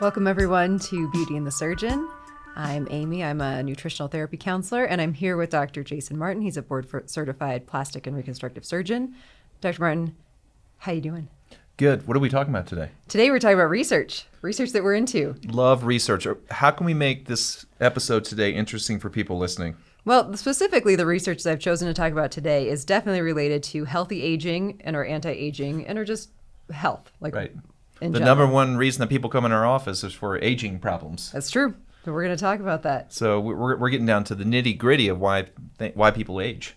Welcome everyone to Beauty and the Surgeon. I'm Amy. I'm a nutritional therapy counselor, and I'm here with Dr. Jason Martin. He's a board-certified plastic and reconstructive surgeon. Dr. Martin, how you doing? Good. What are we talking about today? Today we're talking about research that we're into. Love research. How can we make this episode today interesting for people listening? Well, specifically the research that I've chosen to talk about today is definitely related to healthy aging and or anti-aging and or just health. Right. The general. number one reason that people come in our office is for aging problems. That's true. So we're going to talk about that. So we're getting down to the nitty gritty of why people age.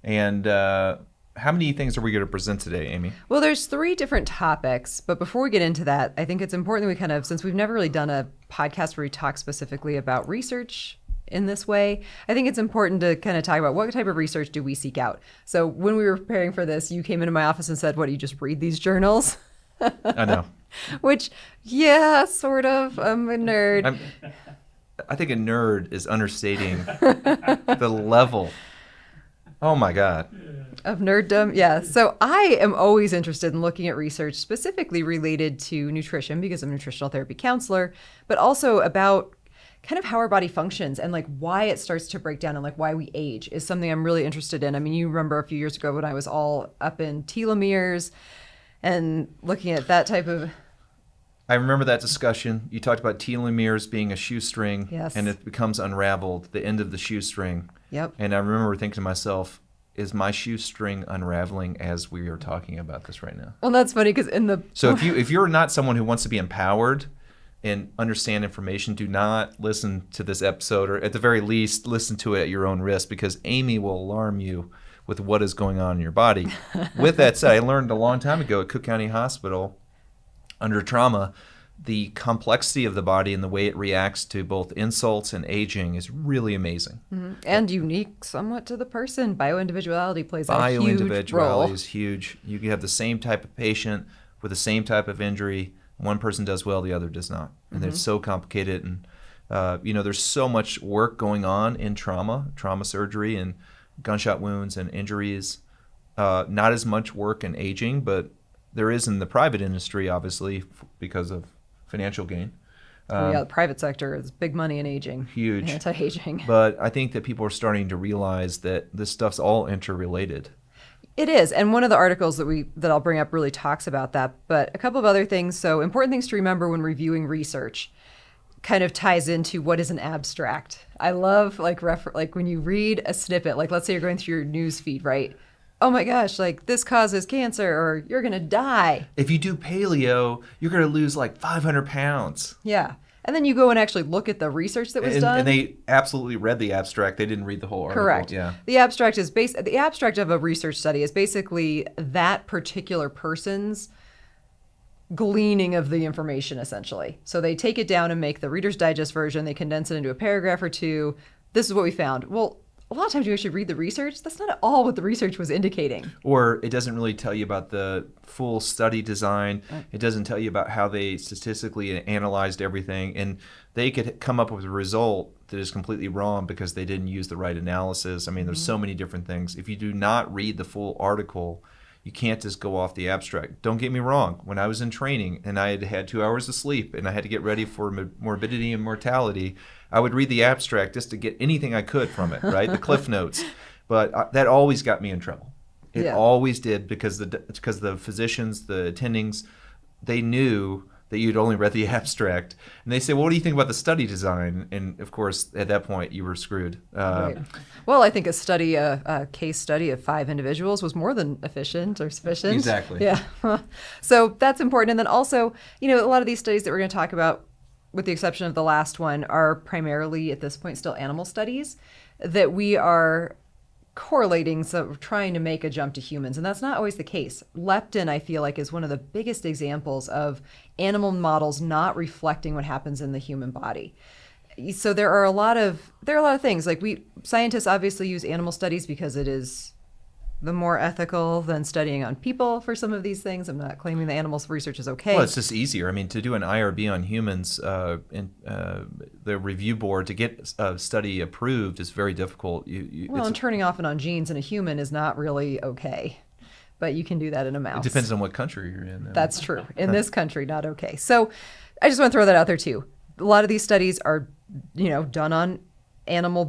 And how many things are we going to present today, Amy? Well, there's 3 different topics, but before we get into that, I think it's important that we since we've never really done a podcast where we talk specifically about research in this way, I think it's important to kind of talk about what type of research do we seek out. So when we were preparing for this, you came into my office and said, what, do you just read these journals? I know. Which, yeah, sort of. I'm a nerd. I think a nerd is understating the level. Oh my God. Of nerddom, yeah. So I am always interested in looking at research specifically related to nutrition because I'm a nutritional therapy counselor, but also about kind of how our body functions and like why it starts to break down and like why we age is something I'm really interested in. I mean, you remember a few years ago when I was all up in telomeres and looking at that type of... I remember that discussion. You talked about telomeres being a shoestring, yes, and it becomes unraveled, the end of the shoestring. Yep. And I remember thinking to myself, is my shoestring unraveling as we are talking about this right now? Well, that's funny because in the... So if you're not someone who wants to be empowered and understand information, do not listen to this episode, or at the very least, listen to it at your own risk, because Amy will alarm you with what is going on in your body. With that said, I learned a long time ago at Cook County Hospital under trauma, the complexity of the body and the way it reacts to both insults and aging is really amazing. Mm-hmm. And unique somewhat to the person. Bioindividuality plays a huge role. Bioindividuality is huge. You can have the same type of patient with the same type of injury. One person does well, the other does not. And it's so complicated. And, there's so much work going on in trauma surgery and gunshot wounds and injuries. Not as much work in aging, but there is in the private industry, obviously, because of financial gain. The private sector is big money in aging. Huge. Anti-aging. But I think that people are starting to realize that this stuff's all interrelated. It is. And one of the articles that I'll bring up really talks about that. But a couple of other things. So important things to remember when reviewing research kind of ties into what is an abstract. I love like when you read a snippet, like let's say you're going through your news feed, right? Oh my gosh, like this causes cancer or you're going to die. If you do paleo, you're going to lose like 500 pounds. Yeah. And then you go and actually look at the research that was done. And they absolutely read the abstract. They didn't read the whole article. Correct. Yeah. The abstract of a research study is basically that particular person's gleaning of the information, essentially. So they take it down and make the Reader's Digest version. They condense it into a paragraph or two. This is what we found. Well, a lot of times you actually read the research. That's not at all what the research was indicating. Or it doesn't really tell you about the full study design. It doesn't tell you about how they statistically analyzed everything. And they could come up with a result that is completely wrong because they didn't use the right analysis. I mean, there's so many different things. If you do not read the full article, you can't just go off the abstract. Don't get me wrong. When I was in training and I had 2 hours of sleep and I had to get ready for morbidity and mortality, I would read the abstract just to get anything I could from it, right? The cliff notes. But that always got me in trouble. It always did because the physicians, the attendings, they knew that you'd only read the abstract. And they say, well, what do you think about the study design? And of course, at that point, you were screwed. Right. Well, I think a case study of 5 individuals was more than efficient or sufficient. Exactly. Yeah. So that's important. And then also, a lot of these studies that we're going to talk about, with the exception of the last one, are primarily at this point still animal studies that we are correlating, so we're trying to make a jump to humans, and that's not always the case. Leptin, I feel like, is one of the biggest examples of animal models not reflecting what happens in the human body. So there are a lot of things, like scientists obviously use animal studies because it is the more ethical than studying on people for some of these things. I'm not claiming the animals research is okay. Well, it's just easier. I mean, to do an IRB on humans, the review board, to get a study approved is very difficult. And turning off and on genes in a human is not really okay. But you can do that in a mouse. It depends on what country you're in. That's true. In this country, not okay. So I just want to throw that out there too. A lot of these studies are, done on animal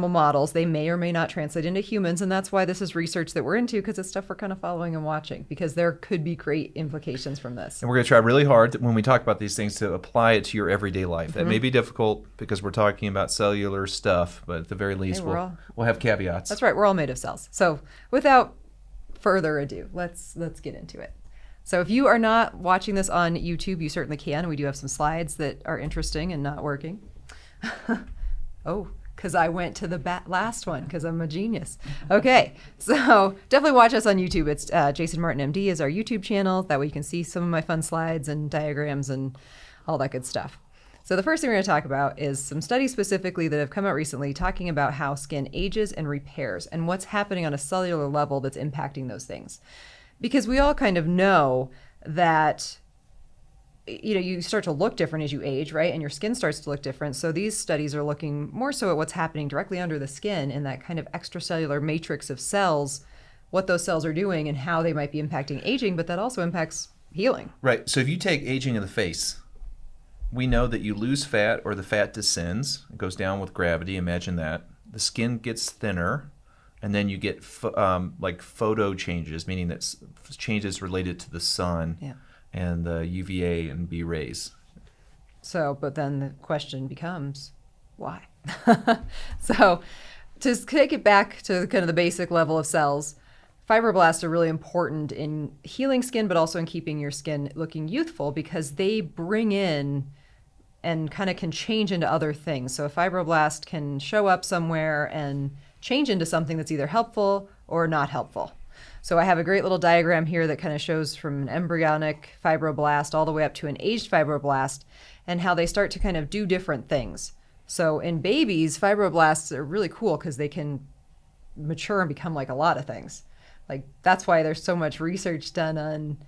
models. They may or may not translate into humans, and that's why this is research that we're into, because it's stuff we're kind of following and watching, because there could be great implications from this. And we're going to try really hard when we talk about these things to apply it to your everyday life. That may be difficult because we're talking about cellular stuff, but at the very least, we'll have caveats. That's right. We're all made of cells. So without further ado, let's get into it. So if you are not watching this on YouTube, you certainly can. We do have some slides that are interesting and not working. Oh, because I went to the last one because I'm a genius. Okay, so definitely watch us on YouTube. It's Jason Martin MD is our YouTube channel. That way you can see some of my fun slides and diagrams and all that good stuff. So the first thing we're going to talk about is some studies specifically that have come out recently talking about how skin ages and repairs and what's happening on a cellular level that's impacting those things. Because we all kind of know that you start to look different as you age, right? And your skin starts to look different. So these studies are looking more so at what's happening directly under the skin in that kind of extracellular matrix of cells, what those cells are doing and how they might be impacting aging, but that also impacts healing. Right. So if you take aging of the face, we know that you lose fat or the fat descends. It goes down with gravity. Imagine that. The skin gets thinner, and then you get like photo changes, meaning that changes related to the sun. Yeah. And the UVA and B rays. So, but then the question becomes, why? So, to take it back to kind of the basic level of cells, fibroblasts are really important in healing skin, but also in keeping your skin looking youthful because they bring in and kind of can change into other things. So a fibroblast can show up somewhere and change into something that's either helpful or not helpful. So I have a great little diagram here that kind of shows from an embryonic fibroblast all the way up to an aged fibroblast and how they start to kind of do different things. So in babies, fibroblasts are really cool because they can mature and become like a lot of things. Like that's why there's so much research done on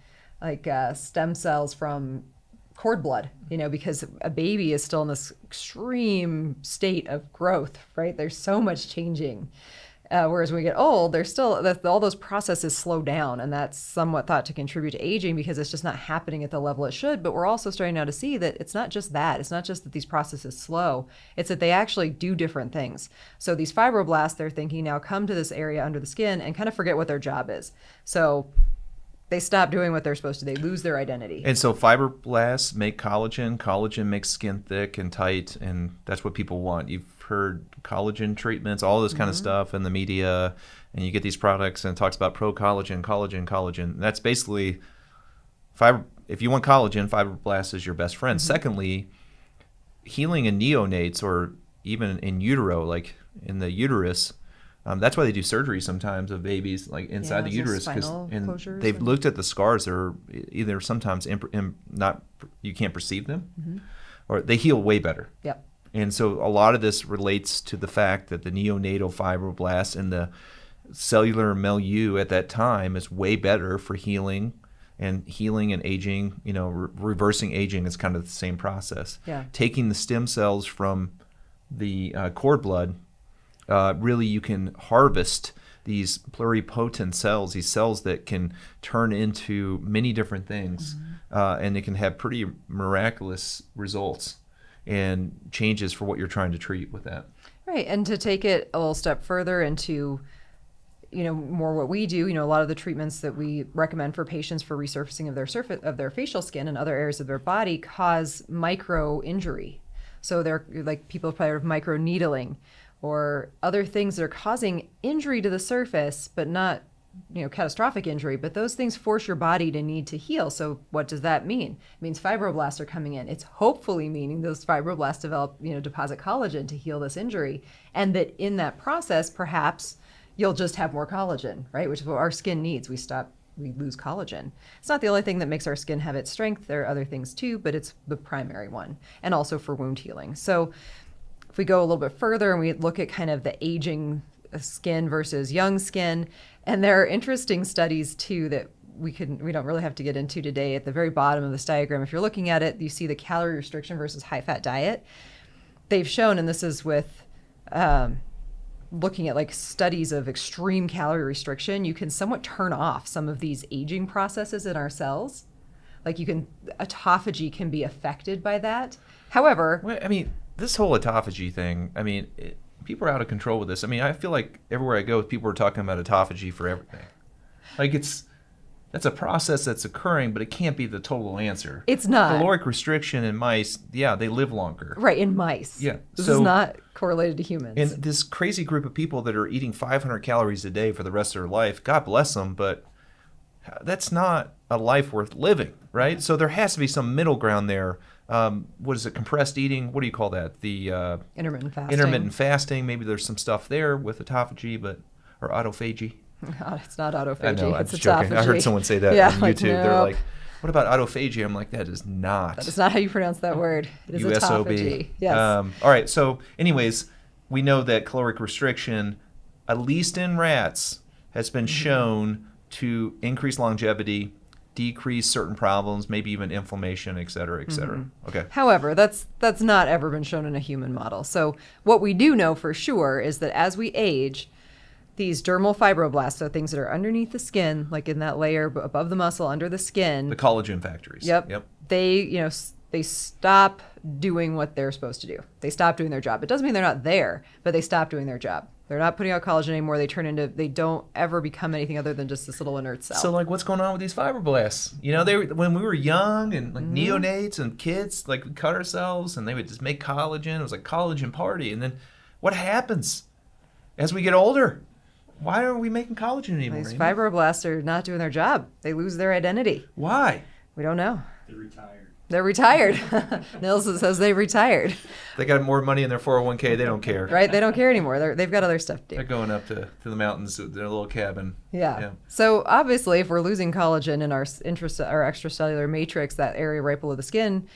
like stem cells from cord blood, because a baby is still in this extreme state of growth, right? There's so much changing. Whereas when we get old, there's still all those processes slow down, and that's somewhat thought to contribute to aging because it's just not happening at the level it should. But we're also starting now to see that it's not just that. It's not just that these processes slow. It's that they actually do different things. So these fibroblasts, they're thinking now come to this area under the skin and kind of forget what their job is. So they stop doing what they're supposed to. They lose their identity. And so fibroblasts make collagen. Collagen makes skin thick and tight, and that's what people want. You've heard collagen treatments, all this kind of stuff in the media, and you get these products and it talks about pro-collagen, collagen. That's basically if you want collagen, fibroblast is your best friend. Secondly, healing in neonates or even in utero, like in the uterus, that's why they do surgery sometimes of babies, like inside the uterus, because they've looked at the scars. They're either sometimes not you can't perceive them, or they heal way better. Yep. And so a lot of this relates to the fact that the neonatal fibroblasts and the cellular milieu at that time is way better for healing and aging. Reversing aging is kind of the same process. Yeah. Taking the stem cells from the cord blood. Really you can harvest these pluripotent cells, these cells that can turn into many different things, and they can have pretty miraculous results and changes for what you're trying to treat with that. Right, and to take it a little step further into more what we do, a lot of the treatments that we recommend for patients for resurfacing of their facial skin and other areas of their body cause micro injury. So they're like people have probably heard of micro needling or other things that are causing injury to the surface, but not, catastrophic injury. But those things force your body to need to heal. So what does that mean? It means fibroblasts are coming in. It's hopefully meaning those fibroblasts deposit collagen to heal this injury. And that in that process, perhaps you'll just have more collagen, right? Which is what our skin needs. We lose collagen. It's not the only thing that makes our skin have its strength. There are other things too, but it's the primary one. And also for wound healing. So if we go a little bit further and we look at kind of the aging skin versus young skin, and there are interesting studies too that we don't really have to get into today. At the very bottom of this diagram, if you're looking at it, you see the calorie restriction versus high-fat diet. They've shown, and this is with looking at like studies of extreme calorie restriction, you can somewhat turn off some of these aging processes in our cells. Like autophagy can be affected by that. However, Well, I mean, this whole autophagy thing, I mean, people are out of control with this. I mean, I feel like everywhere I go, people are talking about autophagy for everything. Like that's a process that's occurring, but it can't be the total answer. it's not. Caloric restriction in mice, yeah, they live longer. Right, in mice. Yeah. This So- is not correlated to humans. And this crazy group of people that are eating 500 calories a day for the rest of their life, God bless them, but that's not a life worth living, right? So there has to be some middle ground there. What is it? Compressed eating? What do you call that? The Intermittent fasting. intermittent fasting. Maybe there's some stuff there with autophagy, or autophagy. God, it's not autophagy. I know. I'm It's just joking. I heard autophagy. someone say that Yeah, on like, YouTube. They're nope. like, "What about autophagy?" I'm like, "That is not." That is not how you pronounce that word. It is USOB. autophagy. Yes. All right. So, anyways, we know that caloric restriction, at least in rats, has been shown to increase longevity, decrease certain problems, maybe even inflammation, et cetera, et cetera. Okay. However, that's not ever been shown in a human model. So what we do know for sure is that as we age, these dermal fibroblasts, so things that are underneath the skin, like in that layer above the muscle, under the skin. The collagen factories. Yep. They, they stop doing what they're supposed to do. They stop doing their job. It doesn't mean they're not there, but they stop doing their job. They're not putting out collagen anymore. They don't ever become anything other than just this little inert cell. So, like, what's going on with these fibroblasts? When we were young and like neonates and kids, like, we'd cut ourselves and they would just make collagen. It was like collagen party. And then what happens as we get older? Why aren't we making collagen anymore? These Amy? fibroblasts are not doing their job. They lose their identity. Why? We don't know. They're retired. They're retired. Nils says they retired. They got more money in their 401k. They don't care. Right? They don't care anymore. They've got other stuff to They're do. going up to the mountains with their little cabin. Yeah. So obviously, if we're losing collagen in our extracellular matrix, that area right below the skin,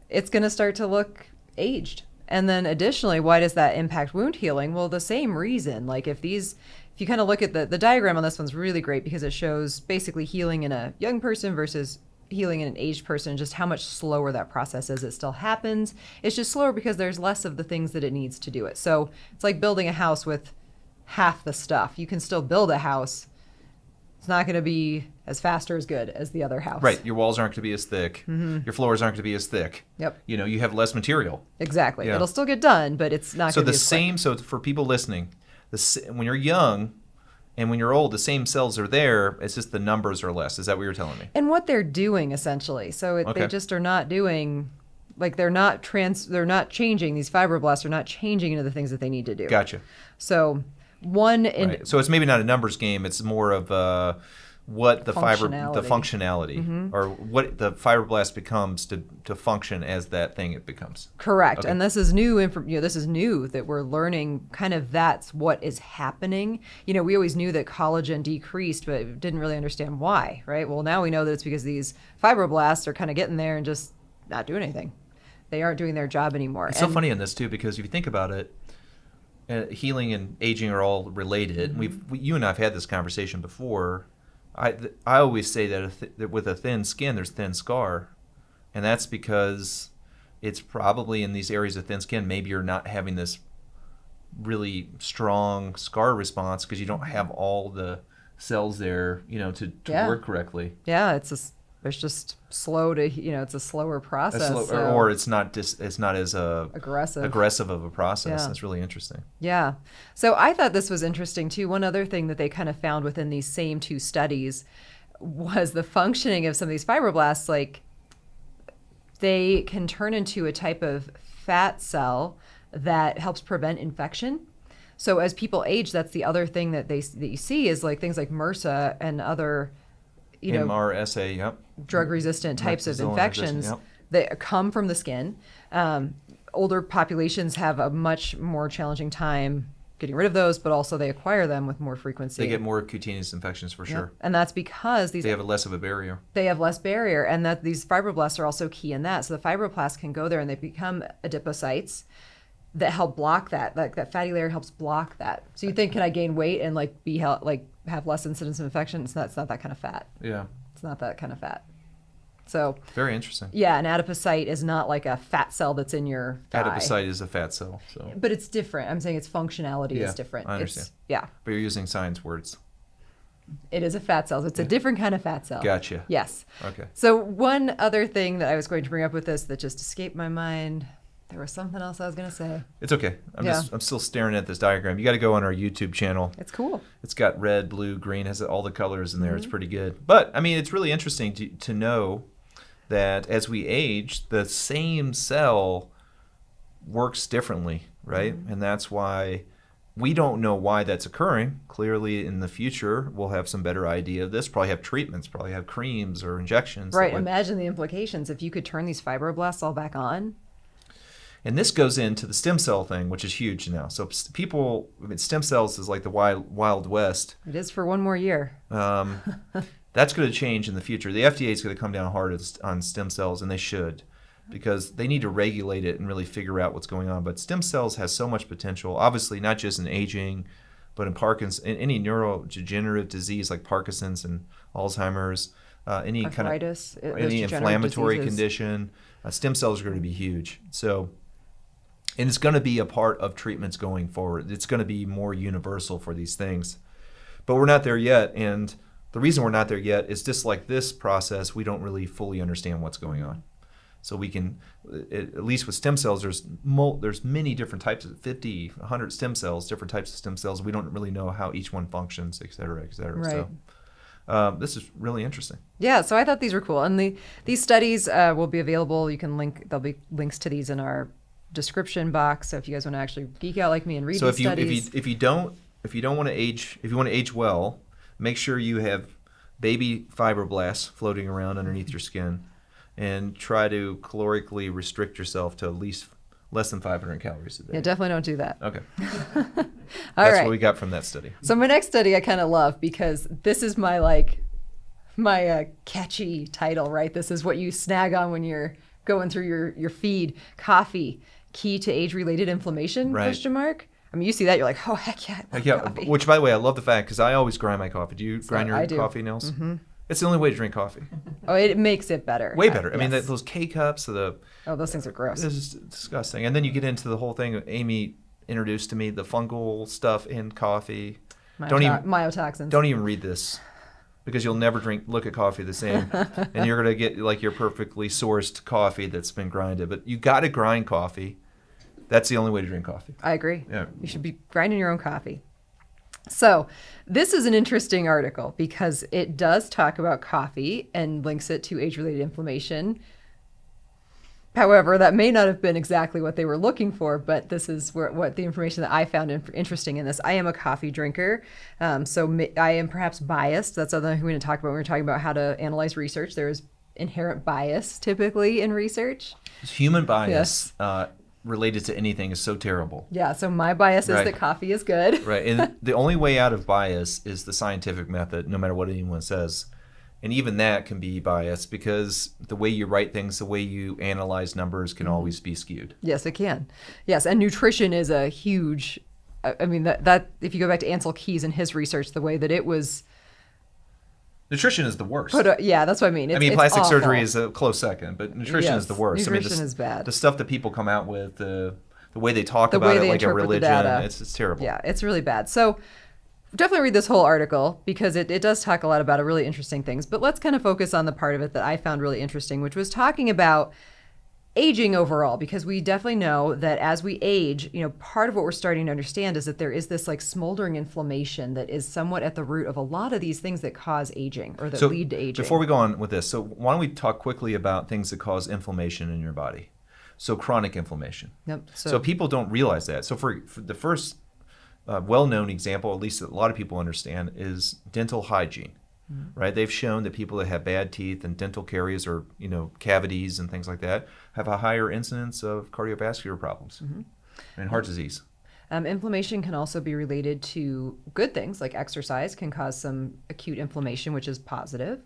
it's going to start to look aged. And then additionally, why does that impact wound healing? Well, the same reason. Like if you kind of look at the diagram on this one's really great because it shows basically healing in a young person versus healing in an aged person, just how much slower that process is. It still happens. It's just slower because there's less of the things that it needs to do it. So it's like building a house with half the stuff. You can still build a house. It's not going to be as fast or as good as the other house. Right. Your walls aren't going to be as thick. Your floors aren't going to be as thick. Yep. You have less material. Exactly. Yeah. It'll still get done, but it's not So going to the be as quick. same. So for people listening, when you're young and when you're old, the same cells are there. It's just the numbers are less. Is that what you're telling me? And what they're doing essentially. So Okay. they just are not doing, like they're not changing. These fibroblasts are not changing into the things that they need to do. Gotcha. So Right. So it's maybe not a numbers game. It's more of what the functionality, or what the fibroblast becomes to function as that thing it becomes. Correct. Okay. And this is new this is new that we're learning kind of that's what is happening. We always knew that collagen decreased, but didn't really understand why, right? Well, now we know that it's because these fibroblasts are kind of getting there and just not doing anything. They aren't doing their job anymore. It's so funny in this too, because if you think about it, healing and aging are all related. You and I have had this conversation before. I always say that with a thin skin, there's thin scar, and that's because it's probably in these areas of thin skin. Maybe you're not having this really strong scar response because you don't have all the cells there, to work correctly. Yeah, it's just slow to, it's a slower process. Or it's not as aggressive of a process. Yeah. That's really interesting. Yeah. So I thought this was interesting too. One other thing that they kind of found within these same two studies was the functioning of some of these fibroblasts. Like they can turn into a type of fat cell that helps prevent infection. So as people age, that's the other thing that you see is like things like MRSA and other MRSA, yep. drug-resistant types of infections that come from the skin. Older populations have a much more challenging time getting rid of those, but also they acquire them with more frequency. They get more cutaneous infections for sure. And that's because they have less of a barrier. They have less barrier, and that these fibroblasts are also key in that. So the fibroblasts can go there and they become adipocytes that help block that. Like that fatty layer helps block that. So you think, can I gain weight and have less incidence of infection? It's not that kind of fat. Yeah. It's not that kind of fat. So very interesting. Yeah, an adipocyte is not like a fat cell that's in your thigh. Adipocyte is a fat cell. So. But it's different. I'm saying its functionality is different. I understand. Yeah. But you're using science words. It is a fat cell. It's a different kind of fat cell. Gotcha. Yes. Okay. So one other thing that I was going to bring up with this that just escaped my mind. There was something else I was going to say. It's okay. Yeah. I'm still staring at this diagram. You got to go on our YouTube channel. It's cool. It's got red, blue, green, has all the colors in there. It's pretty good. But I mean, it's really interesting to know that as we age, the same cell works differently, right? And that's why we don't know why that's occurring. Clearly, in the future, we'll have some better idea of this. Probably have treatments, probably have creams or injections. Right. Imagine the implications if you could turn these fibroblasts all back on. And this goes into the stem cell thing, which is huge now. So people, I mean, stem cells is like the wild west. It is for one more year. That's going to change in the future. The FDA is going to come down hard on stem cells, and they should, because they need to regulate it and really figure out what's going on. But stem cells has so much potential, obviously not just in aging, but in Parkinson's, in any neurodegenerative disease like Parkinson's and Alzheimer's, any Arthritis, kind of any inflammatory diseases. condition. Stem cells are going to be huge. So, and it's going to be a part of treatments going forward. It's going to be more universal for these things, but we're not there yet. And the reason we're not there yet is just like this process, we don't really fully understand what's going on. So we can, at least with stem cells, there's many different types of 50, 100 stem cells, different types of stem cells. We don't really know how each one functions, et cetera, et cetera. Right. So this is really interesting. Yeah, so I thought these were cool. And these studies will be available. You can there'll be links to these in our description box. So if you guys want to actually geek out like me and read these studies. if you don't want to age, if you want to age well, make sure you have baby fibroblasts floating around underneath your skin, and try to calorically restrict yourself to at least less than 500 calories a day. Yeah, definitely don't do that. Okay. All That's right. what we got from that study. So my next study I kind of love because this is my catchy title, right? This is what you snag on when you're going through your feed. Coffee, key to age-related inflammation? Right. Question mark. I mean, you see that, you're like, oh, heck yeah. I love Yeah, coffee. which, by the way, I love the fact, because I always grind my coffee. Do you grind I your do. coffee, Nels? Mm-hmm. It's the only way to drink coffee. Oh, it makes it better. Way better. I mean, yes. those K-cups, Oh, those things are gross. this is disgusting. And then you get into the whole thing. Amy introduced to me the fungal stuff in coffee. Myotoxins. Don't even read this, because you'll never look at coffee the same. And you're going to get like your perfectly sourced coffee that's been grinded. But you got to grind coffee. That's the only way to drink coffee. I agree. Yeah. You should be grinding your own coffee. So this is an interesting article because it does talk about coffee and links it to age-related inflammation. However, that may not have been exactly what they were looking for, but this is what the information that I found interesting in this. I am a coffee drinker, so I am perhaps biased. That's something we're going to talk about when we're talking about how to analyze research. There is inherent bias typically in research. Human bias related to anything is so terrible. Yeah, so my bias is Right. that coffee is good. Right. And the only way out of bias is the scientific method, no matter what anyone says. And even that can be biased because the way you write things, the way you analyze numbers can always be skewed. Yes, it can. Yes, and nutrition is a huge. I mean that if you go back to Ansel Keys and his research, the way that it was. Nutrition is the worst. Yeah, that's what I mean. It's plastic awful. surgery is a close second, but nutrition is the worst. Nutrition is bad. The stuff that people come out with, the way they talk The about way it they like a interpret the religion, data. it's terrible. Yeah, it's really bad. So definitely read this whole article because it does talk a lot about really interesting things. But let's kind of focus on the part of it that I found really interesting, which was talking about aging overall, because we definitely know that as we age, part of what we're starting to understand is that there is this like smoldering inflammation that is somewhat at the root of a lot of these things that cause aging or that lead to aging. Before we go on with this, so why don't we talk quickly about things that cause inflammation in your body? So chronic inflammation. Yep. So people don't realize that. So for the first well-known example, at least that a lot of people understand, is dental hygiene. Right? They've shown that people that have bad teeth and dental caries or cavities and things like that have a higher incidence of cardiovascular problems and heart disease. Inflammation can also be related to good things like exercise can cause some acute inflammation, which is positive.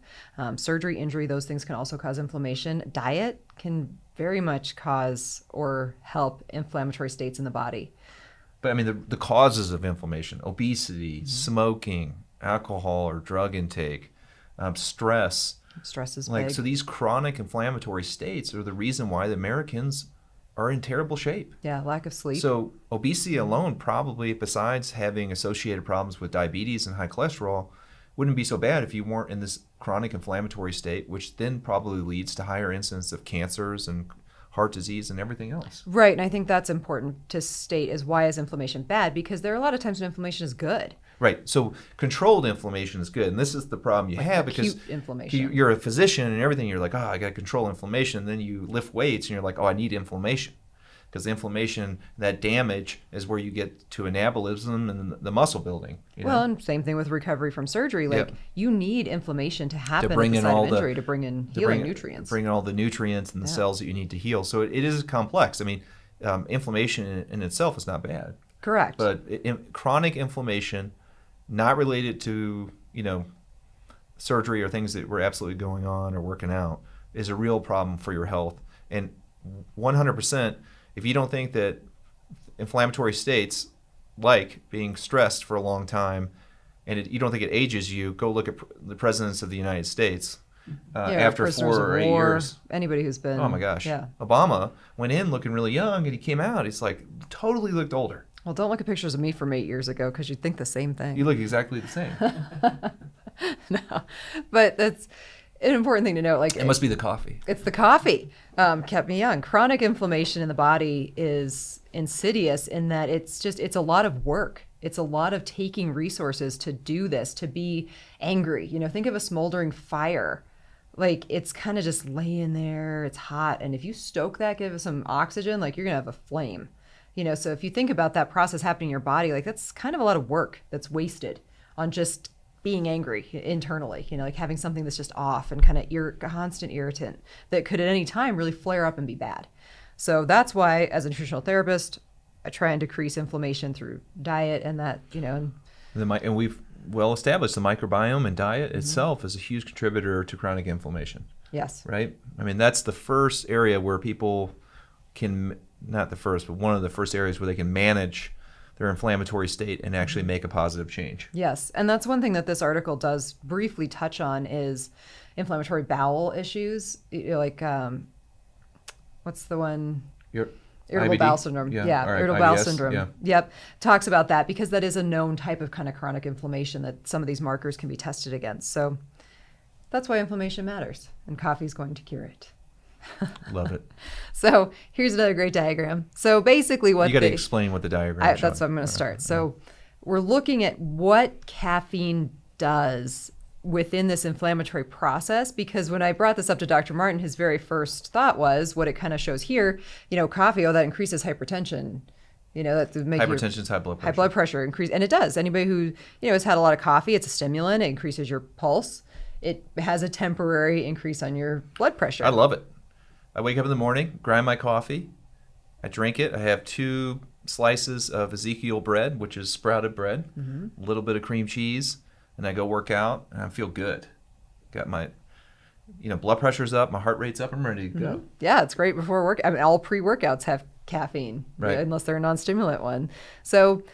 Surgery, injury, those things can also cause inflammation. Diet can very much cause or help inflammatory states in the body. But I mean, the causes of inflammation: obesity, smoking, alcohol or drug intake, stress. Stress is big. big. So these chronic inflammatory states are the reason why the Americans are in terrible shape. Yeah, lack of sleep. So obesity alone, probably, besides having associated problems with diabetes and high cholesterol, wouldn't be so bad if you weren't in this chronic inflammatory state, which then probably leads to higher incidence of cancers and heart disease and everything else. Right, and I think that's important to state is why is inflammation bad? Because there are a lot of times when inflammation is good. Right. So controlled inflammation is good. And this is the problem you Like have acute because inflammation. you're a physician and everything. You're like, oh, I got to control inflammation. And then you lift weights and you're like, oh, I need inflammation. Because the inflammation, that damage is where you get to anabolism and the muscle building. Well, and same thing with recovery from surgery. Like you need inflammation to happen bring at the in site all of injury to bring in healing nutrients. Bring in all the nutrients and the cells that you need to heal. So it is complex. I mean, inflammation in itself is not bad. Correct. But chronic inflammation, not related to, surgery or things that were absolutely going on or working out, is a real problem for your health. And 100%, if you don't think that inflammatory states, like being stressed for a long time, and you don't think it ages you, go look at the presidents of the United States after prisoners 4 or of 8 war, years. Anybody who's been... Oh my gosh. Yeah. Obama went in looking really young, and he came out, he's like, totally looked older. Well, don't look at pictures of me from 8 years ago because you'd think the same thing. You look exactly the same. No, but that's an important thing to note. Like It must be the coffee. It's the coffee. Kept me young. Chronic inflammation in the body is insidious in that it's a lot of work. It's a lot of taking resources to do this, to be angry. Think of a smoldering fire. Like it's kind of just laying there. It's hot. And if you stoke that, give it some oxygen, like you're going to have a flame. So if you think about that process happening in your body, like that's kind of a lot of work that's wasted on just being angry internally, like having something that's just off and kind of constant irritant that could at any time really flare up and be bad. So that's why, as a nutritional therapist, I try and decrease inflammation through diet and that, And we've well established the microbiome and diet itself is a huge contributor to chronic inflammation. Yes. Right? I mean, that's the first area where people can, not the first, but one of the first areas where they can manage their inflammatory state and actually make a positive change. Yes, and that's one thing that this article does briefly touch on is inflammatory bowel issues, like what's the one? Irritable IBD? bowel syndrome. Yeah, right. Irritable bowel IBS, syndrome. yeah. Yep, talks about that because that is a known type of kind of chronic inflammation that some of these markers can be tested against. So that's why inflammation matters, and coffee is going to cure it. Love it. So here's another great diagram. So basically what you got to explain what the diagram is. that's what I'm going to start. So we're looking at what caffeine does within this inflammatory process, because when I brought this up to Dr. Martin, his very first thought was what it kind of shows here, coffee, that increases hypertension. That would make hypertension is high blood pressure. High blood pressure increase, and it does. Anybody who has had a lot of coffee, it's a stimulant. It increases your pulse. It has a temporary increase on your blood pressure. I love it. I wake up in the morning, grind my coffee, I drink it. I have 2 slices of Ezekiel bread, which is sprouted bread, a little bit of cream cheese, and I go work out, and I feel good. Got my, blood pressure's up, my heart rate's up, I'm ready to go. Yeah, it's great before work. I mean, all pre-workouts have caffeine, right, unless they're a non-stimulant one. So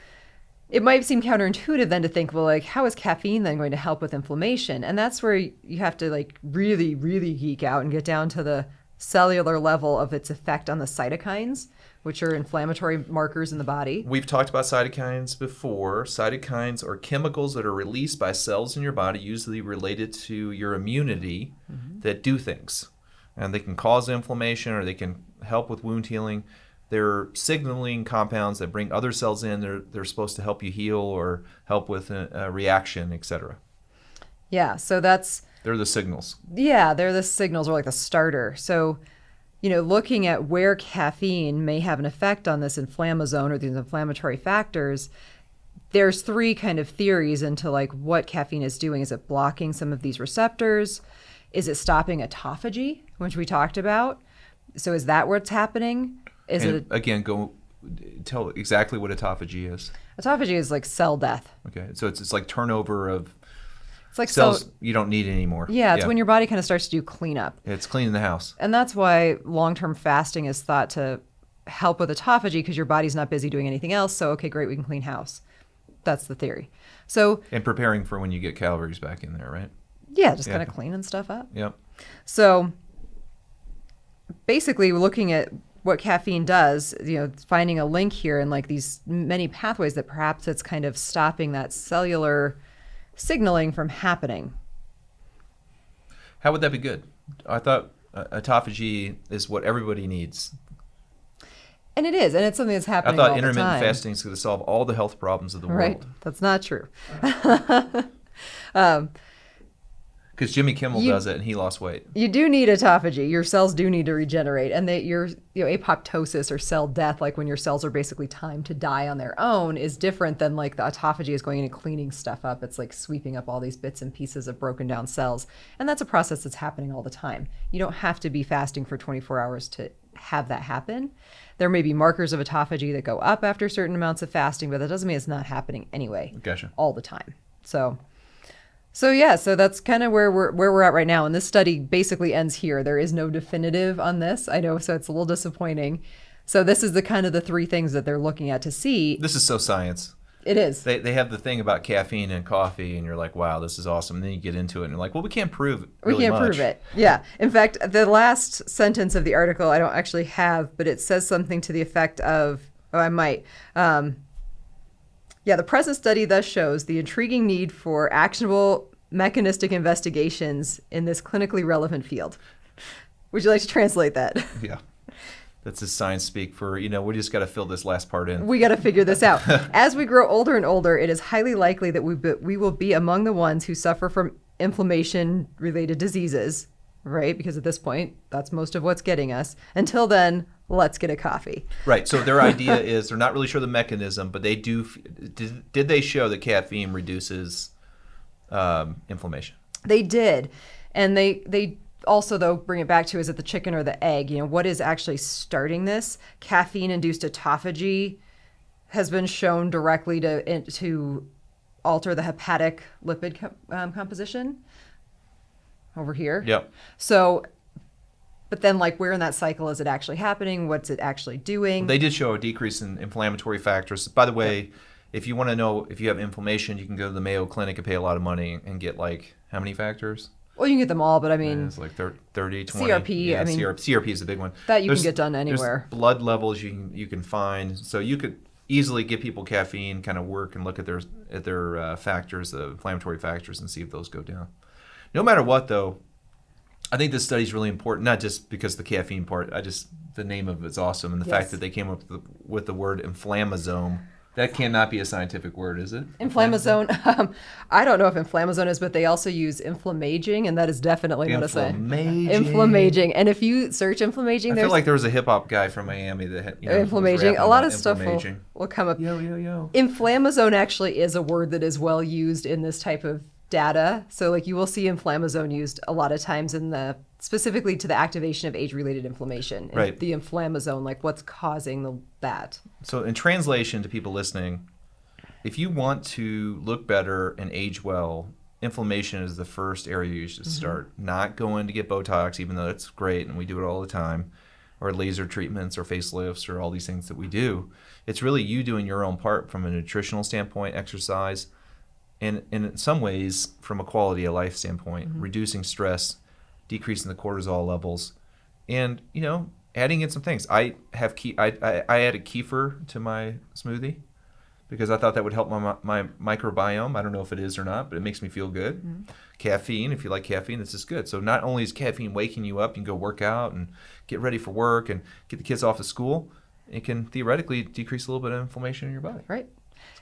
it might seem counterintuitive then to think, well, like, how is caffeine then going to help with inflammation? And that's where you have to like really, really geek out and get down to the cellular level of its effect on the cytokines, which are inflammatory markers in the body. We've talked about cytokines before. Cytokines are chemicals that are released by cells in your body, usually related to your immunity, that do things. And they can cause inflammation or they can help with wound healing. They're signaling compounds that bring other cells in. They're supposed to help you heal or help with a reaction, etc. Yeah, so they're the signals. Yeah, they're the signals, or like the starter. So, looking at where caffeine may have an effect on this inflammasome or these inflammatory factors, there's 3 kind of theories into like what caffeine is doing. Is it blocking some of these receptors? Is it stopping autophagy, which we talked about? So is that what's happening? Go tell exactly what autophagy is. Autophagy is like cell death. Okay, so it's like turnover of it's like cells you don't need anymore. Yeah, it's when your body kind of starts to do cleanup. It's cleaning the house. And that's why long-term fasting is thought to help with autophagy, because your body's not busy doing anything else. So, okay, great, we can clean house. That's the theory. So, and preparing for when you get calories back in there, right? Yeah, just kind of cleaning stuff up. Yep. So basically looking at what caffeine does, finding a link here and like these many pathways that perhaps it's kind of stopping that cellular signaling from happening. How would that be good? I thought autophagy is what everybody needs. And it is, and it's something that's I happening thought all the intermittent time. fasting is going to solve all the health problems of the Right? world. That's not true. Because Jimmy Kimmel does it, and he lost weight. You do need autophagy. Your cells do need to regenerate, and your apoptosis or cell death, like when your cells are basically timed to die on their own, is different than like the autophagy is going in and cleaning stuff up. It's like sweeping up all these bits and pieces of broken down cells, and that's a process that's happening all the time. You don't have to be fasting for 24 hours to have that happen. There may be markers of autophagy that go up after certain amounts of fasting, but that doesn't mean it's not happening anyway. Gotcha. All the time. So that's kind of where we're at right now. And this study basically ends here. There is no definitive on this. I know, so it's a little disappointing. So this is the kind of the three things that they're looking at to see. This is so science. It is. They have the thing about caffeine and coffee, and you're like, wow, this is awesome. And then you get into it, and you're like, well, we can't prove really We can't much. prove it. Yeah. In fact, the last sentence of the article I don't actually have, but it says something to the effect of, I might. The present study thus shows the intriguing need for actionable mechanistic investigations in this clinically relevant field. Would you like to translate that? Yeah. That's his science speak for, we just got to fill this last part in. We got to figure this out. As we grow older and older, it is highly likely that we will be among the ones who suffer from inflammation-related diseases, right? Because at this point, that's most of what's getting us. Until then, let's get a coffee. Right. So their idea is they're not really sure the mechanism, but they do. Did they show that caffeine reduces inflammation? They did. And they also, though, bring it back to, is it the chicken or the egg? What is actually starting this? Caffeine-induced autophagy has been shown directly to alter the hepatic lipid composition over here. Yep. So, but then, like, where in that cycle is it actually happening? What's it actually doing? They did show a decrease in inflammatory factors. By the way, if you want to know if you have inflammation, you can go to the Mayo Clinic and pay a lot of money and get, like, how many factors? Well, you can get them all, but I mean, it's like 30, 20. CRP, Yeah, I mean, CRP is a big one. That you can get done anywhere. There's blood levels you can find, so you could easily give people caffeine, kind of work and look at their factors, the inflammatory factors, and see if those go down. No matter what, though, I think this study is really important. Not just because the caffeine part. The name of it's awesome, and the fact that they came up with the word inflammasome. That cannot be a scientific word, is it? Inflammasome. I don't know if inflammasome is, but they also use inflammaging, and that is definitely not a science. Inflammaging. And if you search inflammaging, I feel like there was a hip hop guy from Miami that had, inflammaging. A lot of stuff will come up. Yo. Inflammasome actually is a word that is well used in this type of data. So like you will see inflammasome used a lot of times specifically to the activation of age-related inflammation. Right. The inflammasome, like what's causing that. So in translation to people listening, if you want to look better and age well, inflammation is the first area you should start. Not going to get Botox, even though it's great and we do it all the time, or laser treatments or facelifts or all these things that we do. It's really you doing your own part from a nutritional standpoint, exercise, and in some ways from a quality of life standpoint, reducing stress, decreasing the cortisol levels, and adding in some things. I added kefir to my smoothie because I thought that would help my microbiome. I don't know if it is or not, but it makes me feel good. Caffeine, if you like caffeine, this is good. So not only is caffeine waking you up, you can go work out and get ready for work and get the kids off to school. It can theoretically decrease a little bit of inflammation in your body. Right.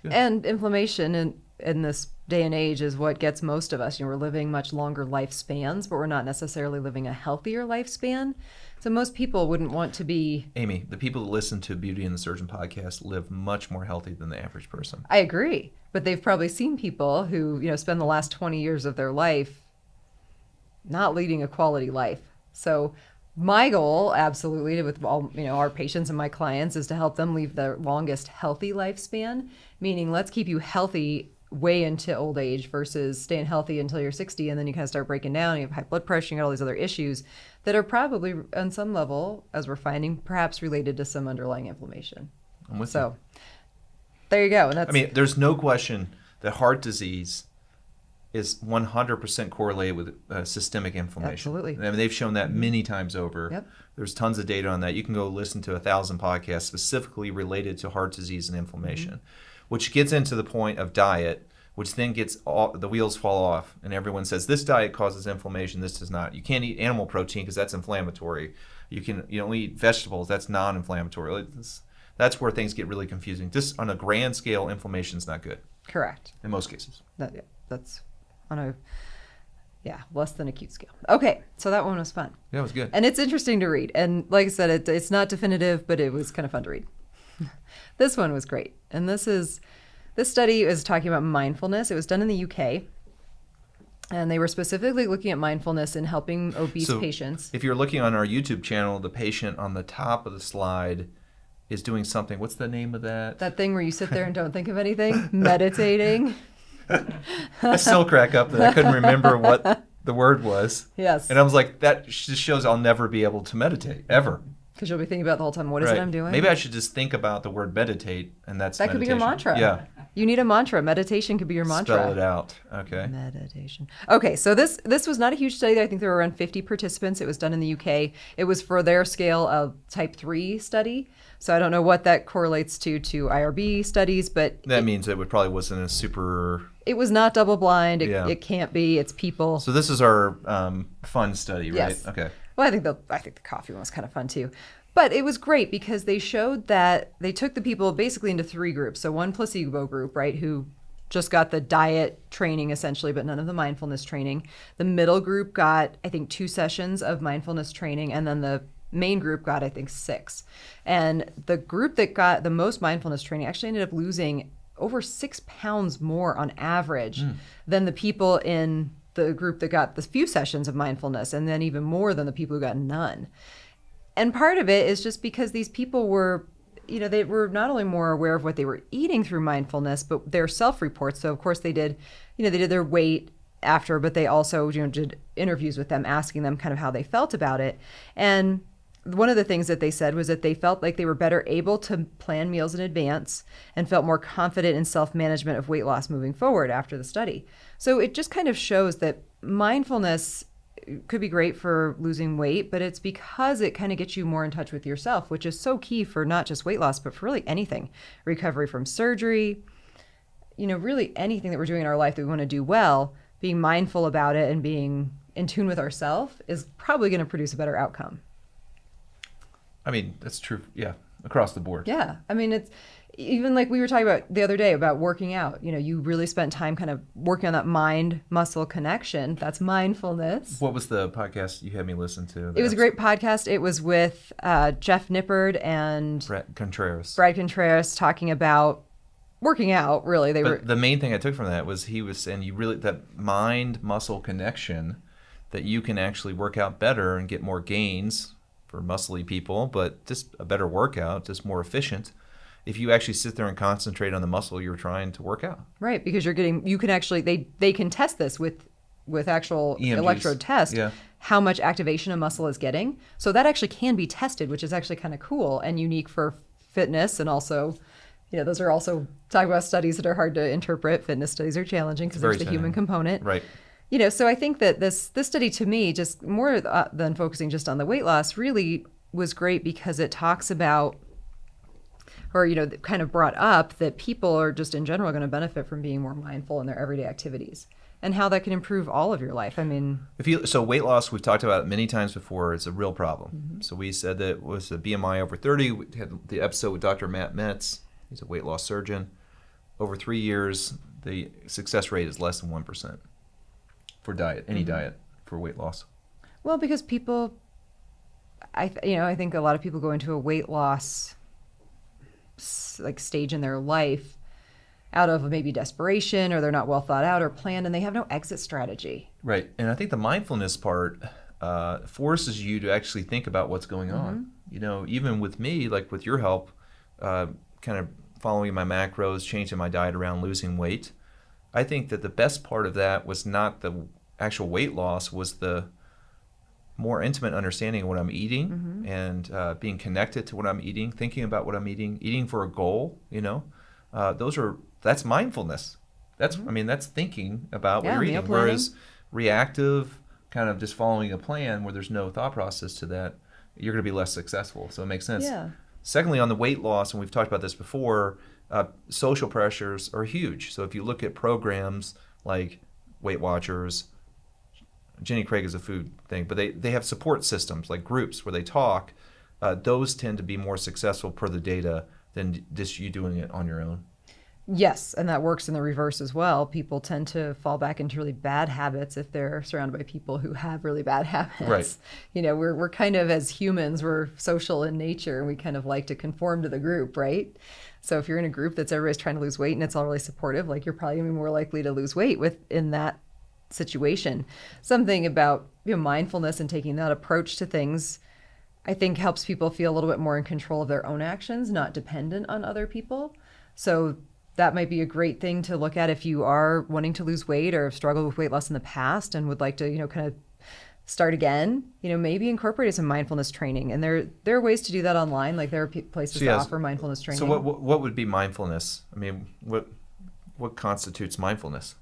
And inflammation in this day and age is what gets most of us. We're living much longer lifespans, but we're not necessarily living a healthier lifespan. So most people wouldn't want to be... Amy, the people that listen to Beauty and the Surgeon podcast live much more healthy than the average person. I agree. But they've probably seen people who, spend the last 20 years of their life not leading a quality life. So my goal, absolutely, with all our patients and my clients, is to help them leave the longest healthy lifespan, meaning let's keep you healthy way into old age versus staying healthy until you're 60 and then you kind of start breaking down. You have high blood pressure, you got all these other issues that are probably on some level, as we're finding, perhaps related to some underlying inflammation. I'm with you. There you go. And there's no question that heart disease is 100% correlated with systemic inflammation. Absolutely. They've shown that many times over. Yep. There's tons of data on that. You can go listen to 1,000 podcasts specifically related to heart disease and inflammation, which gets into the point of diet, which then the wheels fall off, and everyone says this diet causes inflammation, this does not. You can't eat animal protein because that's inflammatory. You don't eat vegetables, that's non-inflammatory. That's where things get really confusing. Just on a grand scale, inflammation's not good. Correct. In most cases. That's on a less than acute scale. Okay, so that one was fun. Yeah, it was good. And it's interesting to read. And like I said, it's not definitive, but it was kind of fun to read. This one was great. And this study is talking about mindfulness. It was done in the UK. And they were specifically looking at mindfulness in helping obese patients. If you're looking on our YouTube channel, the patient on the top of the slide is doing something. What's the name of that? That thing where you sit there and don't think of anything? Meditating. I still crack up that I couldn't remember what the word was. Yes. And I was like, that just shows I'll never be able to meditate, ever. Because you'll be thinking about the whole time, what is it I'm doing? Maybe I should just think about the word meditate, and that's that meditation. could be your mantra. Yeah. You need a mantra. Meditation could be your mantra. Spell it out. Okay. Meditation. Okay, so this was not a huge study. I think there were around 50 participants. It was done in the UK. It was for their scale of type 3 study. So I don't know what that correlates to IRB studies, but that means it probably wasn't a super... It was not double blind. It can't be. It's people. So this is our fun study, right? Yes. Okay. Well, I think the coffee one was kind of fun too. But it was great because they showed that they took the people basically into 3 groups. So one placebo group, right, who just got the diet training essentially, but none of the mindfulness training. The middle group got, I think, 2 sessions of mindfulness training, and then the main group got, I think, 6. And the group that got the most mindfulness training actually ended up losing over 6 pounds more on average than the people in the group that got the few sessions of mindfulness, and then even more than the people who got none. And part of it is just because these people were, they were not only more aware of what they were eating through mindfulness, but their self-reports. So of course they did their weight after, but they also, did interviews with them, asking them kind of how they felt about it. And one of the things that they said was that they felt like they were better able to plan meals in advance and felt more confident in self-management of weight loss moving forward after the study. So it just kind of shows that mindfulness could be great for losing weight, but it's because it kind of gets you more in touch with yourself, which is so key for not just weight loss, but for really anything. Recovery from surgery, really anything that we're doing in our life that we want to do well, being mindful about it and being in tune with ourselves is probably going to produce a better outcome. I mean, that's true. Yeah. Across the board. Yeah. I mean, it's even like we were talking about the other day about working out. You really spent time kind of working on that mind-muscle connection. That's mindfulness. What was the podcast you had me listen to? It was a great podcast. It was with Jeff Nippard and Brad Contreras talking about working out, really. The main thing I took from that was he was saying that mind-muscle connection, that you can actually work out better and get more gains for muscly people, but just a better workout, just more efficient, if you actually sit there and concentrate on the muscle you're trying to work out. Right, because you can actually, they can test this with actual EMGs. Electrode test, how much activation a muscle is getting. So that actually can be tested, which is actually kind of cool and unique for fitness. And also, those are also talking about studies that are hard to interpret. Fitness studies are challenging because there's the human component. Right. So I think that this study to me, just more than focusing just on the weight loss, really was great because it talks about, or, kind of brought up that people are just in general going to benefit from being more mindful in their everyday activities and how that can improve all of your life. I mean, so weight loss, we've talked about it many times before. It's a real problem. Mm-hmm. So we said that it was a BMI over 30. We had the episode with Dr. Matt Metz. He's a weight loss surgeon. Over 3 years, the success rate is less than 1%. For diet, any diet for weight loss. Well, because people, I think a lot of people go into a weight loss stage in their life out of maybe desperation, or they're not well thought out or planned, and they have no exit strategy. Right, and I think the mindfulness part forces you to actually think about what's going on. Even with me, like with your help, kind of following my macros, changing my diet around, losing weight. I think that the best part of that was not the actual weight loss, was the more intimate understanding of what I'm eating and being connected to what I'm eating, thinking about what I'm eating for a goal, that's mindfulness. That's, that's thinking about what you're eating. Whereas reactive, kind of just following a plan where there's no thought process to that, you're going to be less successful. So it makes sense. Yeah. Secondly, on the weight loss, and we've talked about this before, social pressures are huge. So if you look at programs like Weight Watchers, Jenny Craig is a food thing, but they have support systems like groups where they talk. Those tend to be more successful per the data than just you doing it on your own. Yes, and that works in the reverse as well. People tend to fall back into really bad habits if they're surrounded by people who have really bad habits. Right. We're kind of, as humans, we're social in nature, and we kind of like to conform to the group, right? So if you're in a group that's everybody's trying to lose weight and it's all really supportive, like, you're probably gonna be more likely to lose weight within that situation. Something about mindfulness and taking that approach to things, I think, helps people feel a little bit more in control of their own actions, not dependent on other people. So that might be a great thing to look at if you are wanting to lose weight or have struggled with weight loss in the past and would like to, kind of start again. Maybe incorporate some mindfulness training. And there are ways to do that online. Like, there are places that offer mindfulness training. So what would be mindfulness? I mean, what constitutes mindfulness?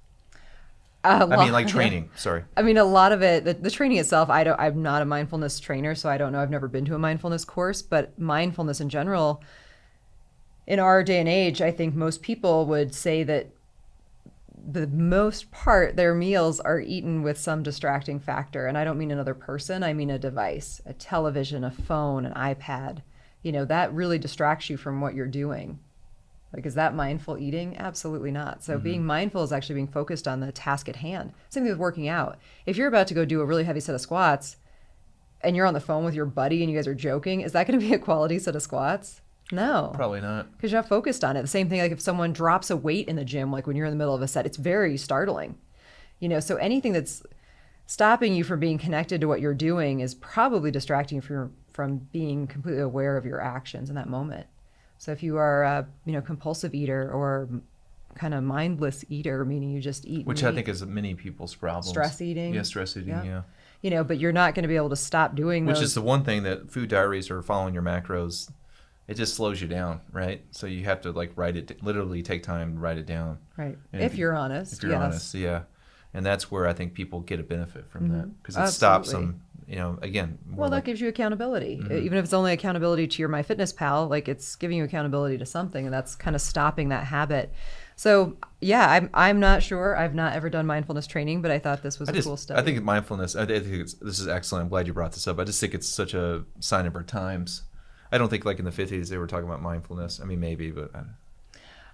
Like training. Sorry. A lot of it, the training itself, I'm not a mindfulness trainer, so I don't know. I've never been to a mindfulness course, but mindfulness in general, in our day and age, I think most people would say that the most part, their meals are eaten with some distracting factor. And I don't mean another person, I mean a device, a television, a phone, an iPad. That really distracts you from what you're doing. Like, is that mindful eating? Absolutely not. So being mindful is actually being focused on the task at hand. Same thing with working out. If you're about to go do a really heavy set of squats and you're on the phone with your buddy and you guys are joking, is that going to be a quality set of squats? No. Probably not. Because you're not focused on it. The same thing, like if someone drops a weight in the gym, like when you're in the middle of a set, it's very startling. So anything that's stopping you from being connected to what you're doing is probably distracting you from being completely aware of your actions in that moment. So if you are a compulsive eater or kind of mindless eater, meaning you just eat, which I think is many people's problems. Stress eating. Yeah, stress eating. Yeah. But you're not going to be able to stop doing those. Which is the one thing that food diaries or following your macros, it just slows you down, right? So you have to write it, literally take time to write it down. Right. If you're honest. If you're honest, yeah. And that's where I think people get a benefit from that, because it Absolutely. Stops them, again. That gives you accountability. Even if it's only accountability to your MyFitnessPal, like, it's giving you accountability to something, and that's kind of stopping that habit. So yeah, I'm not sure. I've not ever done mindfulness training, but I thought this was a cool study. I think mindfulness, this is excellent. I'm glad you brought this up. I just think it's such a sign of our times. I don't think in the 50s they were talking about mindfulness. Maybe, but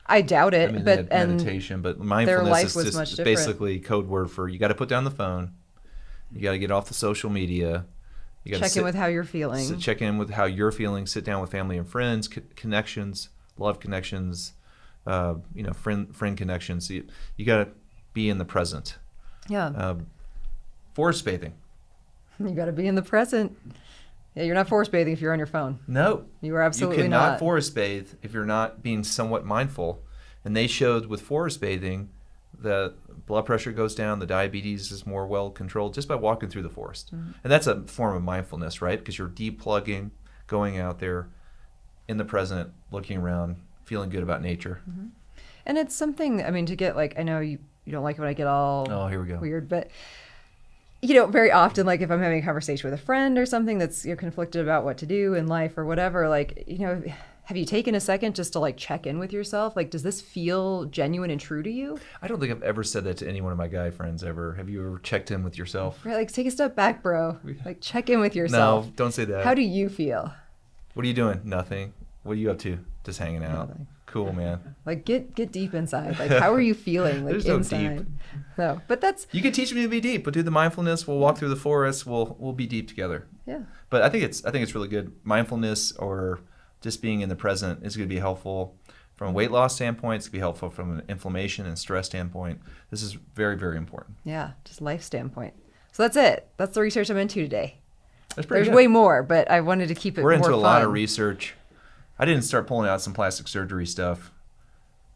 I doubt it. They had meditation, but mindfulness is just different. Basically code word for you got to put down the phone, you got to get off the social media, you got to check in with how you're feeling. Check in with how you're feeling. Sit down with family and friends, connections, love connections, friend connections. You got to be in the present. Yeah. Forest bathing. You got to be in the present. Yeah, you're not forest bathing if you're on your phone. No. You are absolutely not. You cannot forest bathe if you're not being somewhat mindful. And they showed with forest bathing the blood pressure goes down, the diabetes is more well controlled just by walking through the forest. And that's a form of mindfulness, right? Because you're depugging, going out there in the present, looking around, feeling good about nature. And it's something, to get I know you don't like it when I get all here we go. weird, but very often, if I'm having a conversation with a friend or something that's conflicted about what to do in life or whatever, have you taken a second just to check in with yourself? Does this feel genuine and true to you? I don't think I've ever said that to any one of my guy friends ever. Have you ever checked in with yourself? Right, take a step back, bro. Check in with yourself. No, don't say that. How do you feel? What are you doing? Nothing. What are you up to? Just hanging out. Nothing. Cool, man. Get deep inside. How are you feeling? There's inside. no deep. No, but that's. You can teach me to be deep. We'll do the mindfulness. We'll walk through the forest. We'll be deep together. Yeah. But I think it's really good. Mindfulness or just being in the present is going to be helpful from a weight loss standpoint. It's going to be helpful from an inflammation and stress standpoint. This is very, very important. Yeah, just life standpoint. So that's it. That's the research I'm into today. That's pretty There's good. way more, but I wanted to keep it more fun. We're into a lot of research. I didn't start pulling out some plastic surgery stuff.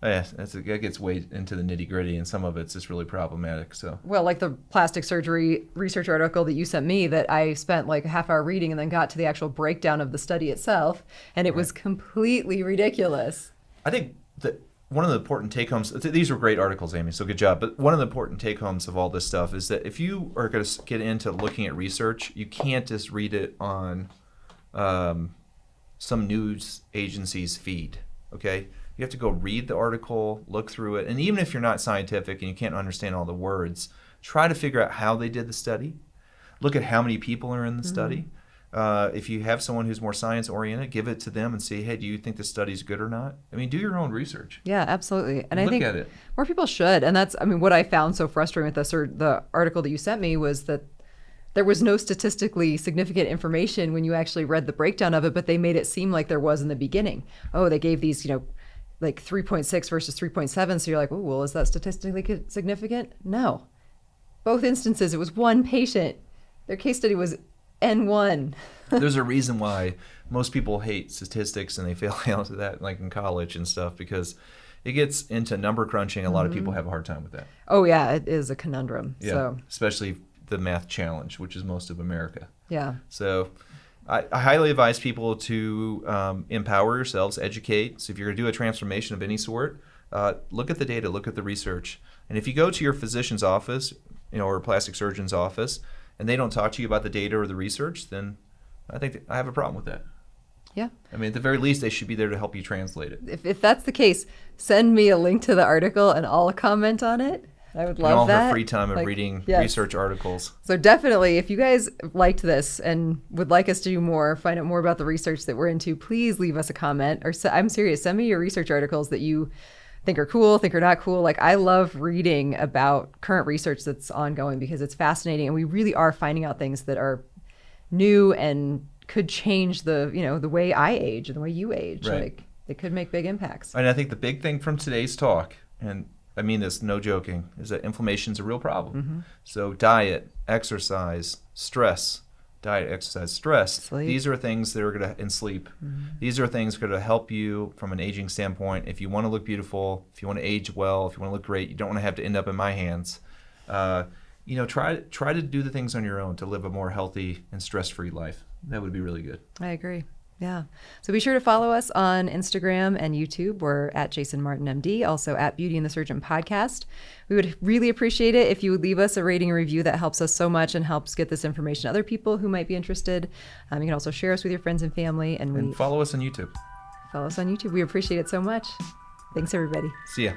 Yeah, that gets way into the nitty gritty, and some of it's just really problematic. So, well, like the plastic surgery research article that you sent me, that I spent a half hour reading, and then got to the actual breakdown of the study itself, and it was completely ridiculous. I think that one of the important take homes. These were great articles, Amy. So good job. But one of the important take homes of all this stuff is that if you are going to get into looking at research, you can't just read it on some news agency's feed. Okay. You have to go read the article, look through it, and even if you're not scientific and you can't understand all the words, try to figure out how they did the study. Look at how many people are in the study. If you have someone who's more science-oriented, give it to them and say, hey, do you think this study's good or not? I mean, do your own research. Yeah, absolutely. And I Look think at it. more people should. And that's, I mean, what I found so frustrating with this, or the article that you sent me, was that there was no statistically significant information when you actually read the breakdown of it, but they made it seem like there was in the beginning. Oh, they gave these, like 3.6 versus 3.7. So you're like, oh, well, is that statistically significant? No. Both instances, it was one patient. Their case study was N1. There's a reason why most people hate statistics and they fail out to that, like in college and stuff, because it gets into number crunching. A lot of people have a hard time with that. Oh, yeah, it is a conundrum. Yeah, So, especially the math challenge, which is most of America. yeah. So I highly advise people to empower yourselves, educate. So if you're going to do a transformation of any sort, look at the data, look at the research. And if you go to your physician's office, or a plastic surgeon's office, and they don't talk to you about the data or the research, then I think I have a problem with that. Yeah. I mean, at the very least, they should be there to help you translate it. If that's the case, send me a link to the article and I'll comment on it. I would love and all that. her free time of reading yes. research articles. So definitely, if you guys liked this and would like us to do more, find out more about the research that we're into, please leave us a comment. Or I'm serious, send me your research articles that you think are cool, think are not cool. Like, I love reading about current research that's ongoing because it's fascinating, and we really are finding out things that are new and could change the way I age and the way you age. Right. Like, it could make big impacts. And I think the big thing from today's talk, and I mean this no joking, is that inflammation is a real problem. So diet, exercise, stress, Sleep. these are things that are going to, and sleep, these are things that are going to help you from an aging standpoint. If you want to look beautiful, if you want to age well, if you want to look great, you don't want to have to end up in my hands. Try to do the things on your own to live a more healthy and stress-free life. That would be really good. I agree. Yeah. So be sure to follow us on Instagram and YouTube. We're at Jason Martin MD, also at Beauty and the Surgeon Podcast. We would really appreciate it if you would leave us a rating and review. That helps us so much and helps get this information to other people who might be interested. You can also share us with your friends and family. And follow us on YouTube. Follow us on YouTube. We appreciate it so much. Thanks, everybody. See ya.